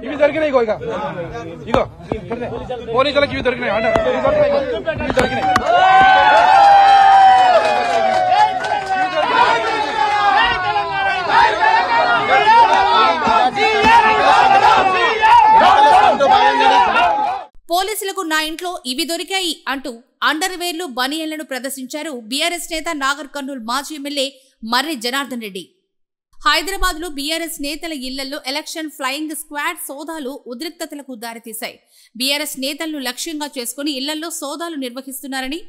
ఇవి దొరికినాయి ఇగో ఇగో పోలీసులకు ఇవి దొరికినాయి ఇవి దొరికినాయి పోలీసులకు నా ఇంట్లో ఇవి దొరికాయి అంటూ అండర్ వేర్లు బనియన్లను ప్రదర్శించారు బీఆర్ఎస్ నేత నాగర్ కర్నూల్ మాజీ ఎమ్మెల్యే మర్రి జనార్దన్ రెడ్డి. హైదరాబాద్ లో బీఆర్ఎస్ నేతల ఇళ్లలో ఎలక్షన్ ఫ్లయింగ్ స్క్వాడ్ సోదాలు ఉద్రిక్తతలకు దారితీశాయి. బీఆర్ఎస్ నేతలను లక్ష్యంగా చేసుకుని ఇళ్లలో సోదాలు నిర్వహిస్తున్నారని,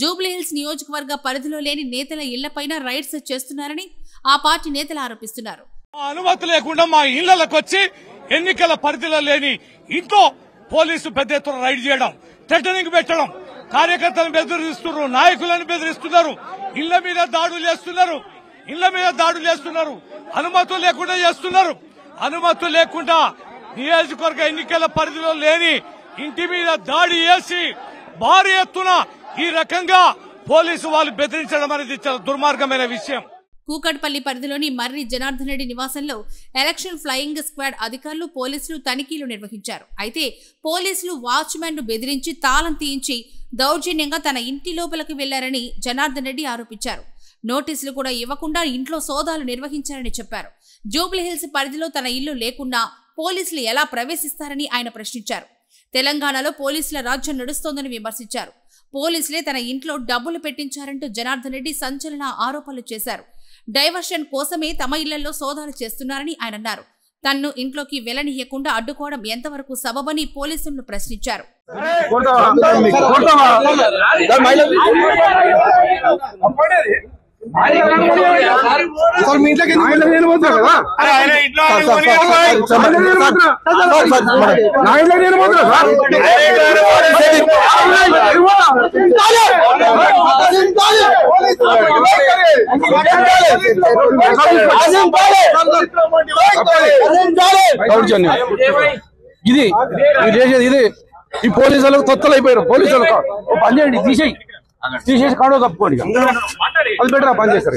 జూబ్లీహిల్స్ నియోజకవర్గ పరిధిలో లేని నేతల ఇళ్లపైన రైడ్స్ చేస్తున్నారని ఆ పార్టీ నేతలు ఆరోపిస్తున్నారు. అనుమతి లేకుండా మా ఇళ్లకు వచ్చి ఎన్నికల పరిధిలో లేని ఇంట్లో పోలీసు పెద్ద ఎత్తున రైడ్ చేయడం, థ్రెటనింగ్ పెట్టడం, కార్యకర్తలను బెదిరిస్తున్నారు, నాయకులను బెదిరిస్తున్నారు, ఇళ్ల మీద దాడులు చేస్తున్నారు, అనుమతులు లేకుండా చేస్తున్నారు. అనుమతులు లేకుండా నియోజకవర్గ ఎన్నికల పరిధిలో లేని ఇంటి మీద దాడి చేసి భారీ ఎత్తున ఈ రకంగా పోలీసు వాళ్ళు బెదిరించడం అనేది చాలా దుర్మార్గమైన విషయం. కూకట్పల్లి పరిధిలోని మర్రి జనార్దన్ రెడ్డి నివాసంలో ఎలక్షన్ ఫ్లయింగ్ స్క్వాడ్ అధికారులు పోలీసులు తనిఖీలు నిర్వహించారు. అయితే పోలీసులు వాచ్మెన్ ను బెదిరించి తాళం తీయించి దౌర్జన్యంగా తన ఇంటి లోపలికి వెళ్లారని జనార్దన్ రెడ్డి ఆరోపించారు. నోటీసులు కూడా ఇవ్వకుండా ఇంట్లో సోదాలు నిర్వహించారని చెప్పారు. జూబ్లీహిల్స్ పరిధిలో తన ఇల్లు లేకున్నా పోలీసులు ఎలా ప్రవేశిస్తారని ఆయన ప్రశ్నించారు. తెలంగాణలో పోలీసుల రాజ్యం నడుస్తోందని విమర్శించారు. పోలీసులే తన ఇంట్లో డబ్బులు పెట్టించారంటూ జనార్దన్ రెడ్డి సంచలన ఆరోపణలు చేశారు. డైవర్షన్ కోసమే తమ ఇళ్లలో సోదాలు చేస్తున్నారని ఆయన అన్నారు. తన్ను ఇంట్లోకి వెళ్లనీయకుండా అడ్డుకోవడం ఎంతవరకు సబబని పోలీసులను ప్రశ్నించారు. ఇది ఇది ఈ పోలీసులకు తొత్తలైపోయారు. పోలీసులకు పని చేయండి, తీసేసి కాడో తప్పుకోండి, అది బెటర్ పని చేస్తారు.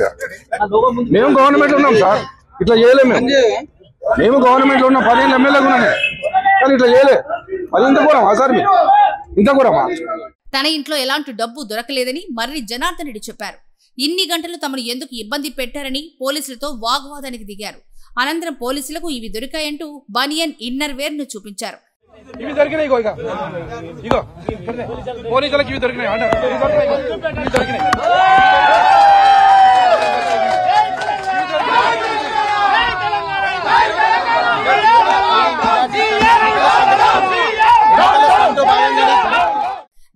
మేము గవర్నమెంట్ ఉన్నాం సార్, ఇట్లా చేయలేము. మేము గవర్నమెంట్ లో ఉన్నాం, 15 ఎమ్మెల్యేలు ఉన్నాం, కానీ ఇట్లా చేయలేదు. అది ఇంత కూరమా సార్? ఇంత కూరమా? తన ఇంట్లో ఎలాంటి డబ్బు దొరకలేదని మర్రి జనార్దన్ రెడ్డి చెప్పారు. ఇన్ని గంటలు తమను ఎందుకు ఇబ్బంది పెట్టారని పోలీసులతో వాగ్వాదానికి దిగారు. అనంతరం పోలీసులకు ఇవి దొరికాయంటూ బనియన్ ఇన్నర్ వేర్ ను చూపించారు. ఇవి దొరికినాయి ఇగో పోలీసులకు ఇవి దొరికినాయి ఇవి దొరికినాయి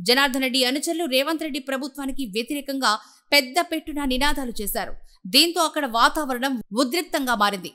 జనార్దన్ రెడ్డి అనుచరులు రేవంత్ రెడ్డి ప్రభుత్వానికి వ్యతిరేకంగా పెద్ద పెట్టున నినాదాలు చేశారు. దీంతో అక్కడ వాతావరణం ఉద్రిక్తంగా మారింది.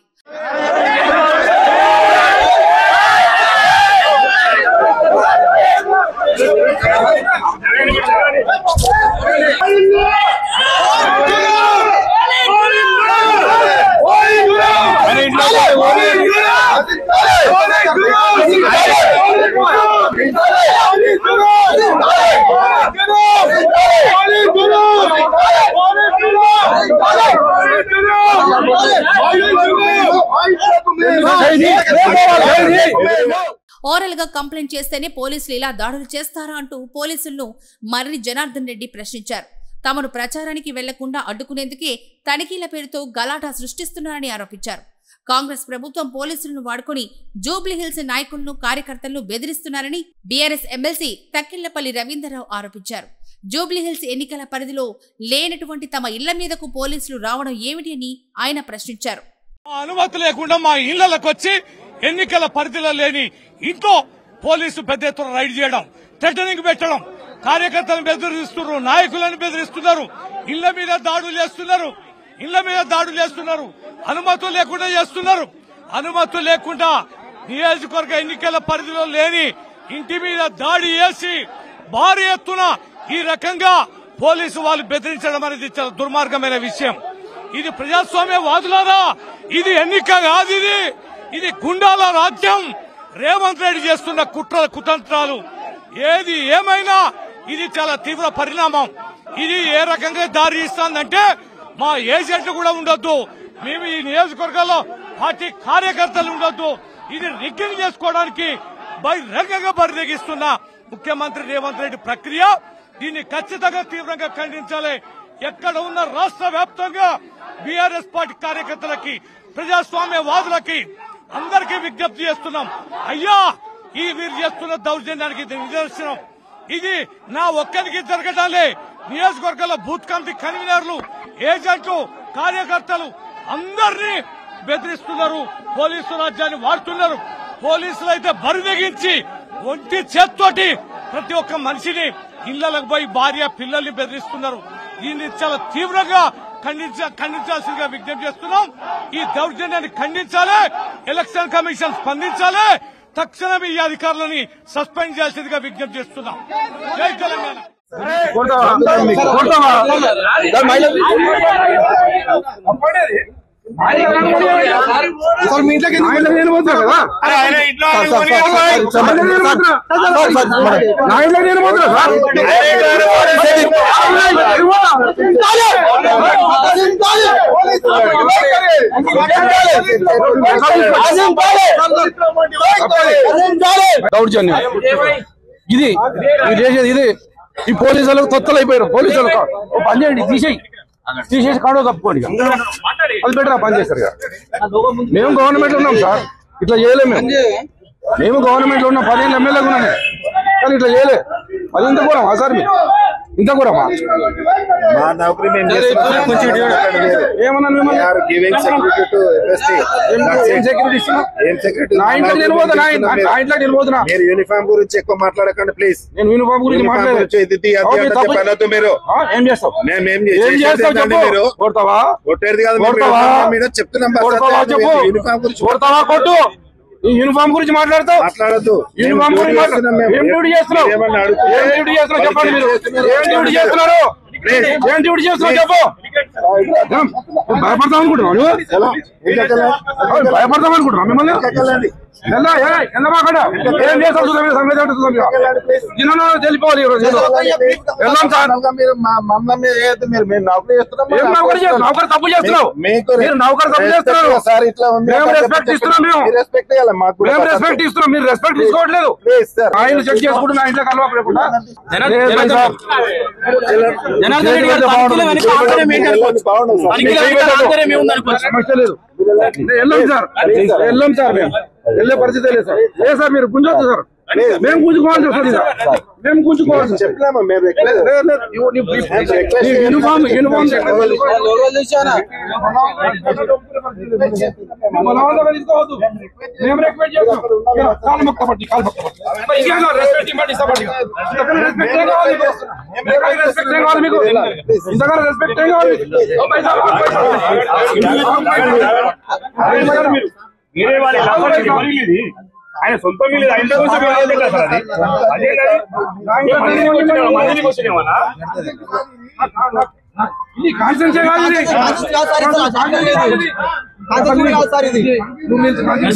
ఓరల్ గా కంప్లైంట్ చేస్తేనే పోలీసులు ఇలా దాడులు చేస్తారా అంటూ పోలీసులను మర్రి జనార్దన్ రెడ్డి ప్రశ్నించారు. తమను ప్రచారానికి వెళ్లకుండా అడ్డుకునేందుకే తనిఖీల పేరుతో గలాటా సృష్టిస్తున్నారని ఆరోపించారు. కాంగ్రెస్ ప్రభుత్వం పోలీసులను వాడుకుని జూబ్లీహిల్స్ నాయకులను, కార్యకర్తలను బెదిరిస్తున్నారని బీఆర్ఎస్ ఎమ్మెల్సీ తక్కిళ్లపల్లి రవీందర్రావు ఆరోపించారు. జూబ్లీహిల్స్ ఎన్నికల పరిధిలో లేనటువంటి తమ ఇళ్ల మీదకు పోలీసులు రావడం ఏమిటి అని ఆయన ప్రశ్నించారు. అనుమతి లేకుండా మా ఇళ్లకు వచ్చి ఎన్నికల పరిధిలో లేని ఇంట్లో పోలీసు పెద్ద ఎత్తున రైడ్ చేయడం, థ్రెటనింగ్ పెట్టడం, కార్యకర్తలను బెదిరిస్తున్నారు, నాయకులను బెదిరిస్తున్నారు, ఇళ్ల మీద దాడులు చేస్తున్నారు, అనుమతులు లేకుండా చేస్తున్నారు. అనుమతులు లేకుండా నియోజకవర్గ ఎన్నికల పరిధిలో లేని ఇంటి మీద దాడి చేసి భారీ ఎత్తున ఈ రకంగా పోలీసు వాళ్ళు బెదిరించడం అనేది చాలా దుర్మార్గమైన విషయం. ఇది ప్రజాస్వామ్యవాదులారా, ఇది ఎన్నిక కాదు, ఇది గుండాల రాజ్యం. రేవంత్ రెడ్డి చేస్తున్న కుతంత్రాలు ఏది ఏమైనా ఇది చాలా తీవ్ర పరిణామం. ఇది ఏ రకంగా దారి ఇస్తుందంటే మా ఏజెంట్లు కూడా ఉండొద్దు, మేము ఈ నియోజకవర్గాల్లో పార్టీ కార్యకర్తలు ఉండొద్దు, ఇది రిగ్గింగ్ చేసుకోవడానికి బహిరంగంగా బరితెగిస్తున్న ముఖ్యమంత్రి రేవంత్ రెడ్డి ప్రక్రియ. దీన్ని ఖచ్చితంగా తీవ్రంగా ఖండించాలి. ఎక్కడ ఉన్న రాష్ట్ర వ్యాప్తంగా బీఆర్ఎస్ పార్టీ కార్యకర్తలకి, ప్రజాస్వామ్యవాదులకి అందరికీ విజ్ఞప్తి చేస్తున్నాం. అయ్యా, ఈ వీరు చేస్తున్న దౌర్జన్యానికి ఇది నిదర్శనం. ఇది నా ఒక్కరికి జరగడాలే. నియోజకవర్గాల బూత్ కమిటీ కన్వీనర్లు, ఏజెంట్లు, కార్యకర్తలు అందరినీ బెదిరిస్తున్నారు. పోలీసు రాజ్యాన్ని వాడుతున్నారు. పోలీసులు అయితే బరిదెగించి ఒంటి చేత్తోటి ప్రతి ఒక్క మనిషిని ఇళ్లకు పోయి భార్య పిల్లల్ని బెదిరిస్తున్నారు. దీన్ని చాలా తీవ్రంగా ఖండించాల్సిందిగా విజ్ఞప్తి చేస్తున్నాం. ఈ దౌర్జన్యాన్ని ఖండించాలి. ఎలక్షన్ కమిషన్ స్పందించాలి. తక్షణమే ఈ అధికారులని సస్పెండ్ చేయాల్సిందిగా విజ్ఞప్తి చేస్తున్నాం. జై తెలంగాణ. అసలు మీ ఇంట్లోకి నేను పోతున్నా కదా, నా ఇంట్లోకి నేను పోతున్నా సార్. దౌర్జన్యం ఇది మీరు చేసేది. ఇది ఈ పోలీసులకు తొత్తలు అయిపోయారు. పోలీసులకు పని చేయండి, తీసేసి కాడో కప్పుకోండి. అది బెటర్ పని చేస్తారు కదా. మేము గవర్నమెంట్ లో ఉన్నాం సార్, ఇట్లా చేయలేము. మేము గవర్నమెంట్ లో ఉన్నాం, 15 ఎమ్మెల్యేలు ఉన్నాను కానీ ఇట్లా చేయలే. అది ఇంత కూరమా సార్? మీరు ఇంత కూరమా? ఏమన్నా సెక్యూరిటీ ఇస్తున్నా? నా ఇంట్లోకి నేను పోతున్నా, నా ఇంట్లోకి నేను పోతున్నా. యూనిఫామ్ గురించి ఎక్కువ మాట్లాడకండి ప్లీజ్. నేను యూనిఫామ్ గురించి మాట్లాడలేదు. మీరు ఏం చేస్తావు? మేమేం మీరు కొడతావా? కొట్టేది కాదు, చెప్తున్నాం. యూనిఫామ్ గురించి కొడతావా? కొట్టు. ఈ యూనిఫామ్ గురించి మాట్లాడతావు? మాట్లాడద్దు. యూనిఫామ్ గురించి ఏం డ్యూటీ చేస్తున్నావు? ఏం డ్యూటీ చేస్తున్నావు చెప్పండి. మీరు ఏం డ్యూటీ చేస్తున్నారు? ఏం డ్యూటీ చేస్తున్నావు చెప్పు. భయపడతాం అనుకుంటున్నావు నువ్వు? భయపడతాం అనుకుంటున్నావు మిమ్మల్ని? ఏం చేస్తావు? తెలిపోవాలి. వెళ్దాం సార్. ఏం నౌకరీ చేస్తున్నావు? నౌకరీ తప్పు చేస్తున్నావు. మీరు నౌకరీ తప్పు చేస్తున్నారు. మేము రెస్పెక్ట్ ఇస్తున్నాం. మేము రెస్పెక్ట్ ఇస్తున్నాం. మీరు రెస్పెక్ట్ తీసుకోవట్లేదు. ఆయన చెక్ చేసుకుంటూ నా ఇంట్లో కలవకుండా సమస్య లేదు. వెళ్ళాం సార్, వెళ్ళాం సార్. మేము వెళ్ళే పరిస్థితి లేదు సార్. లేదు సార్, మీరు గుంజొద్దు సార్. మేము గుంజుకోవాల్సి వస్తుంది సార్. మేము గుంజుకోవాల్సి యూనిఫామ్ తీసుకోవద్దు. మేము రికమెండ్ చేస్తాం. కాలు మొక్క పట్టి రెస్పెక్ట్ ఏం కావాలి మీకు? ఇంతకన్నా రెస్పెక్ట్ ఏం కావాలి? ఆయన సొంత మీద ఇది కాన్సెన్స్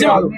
కాదు.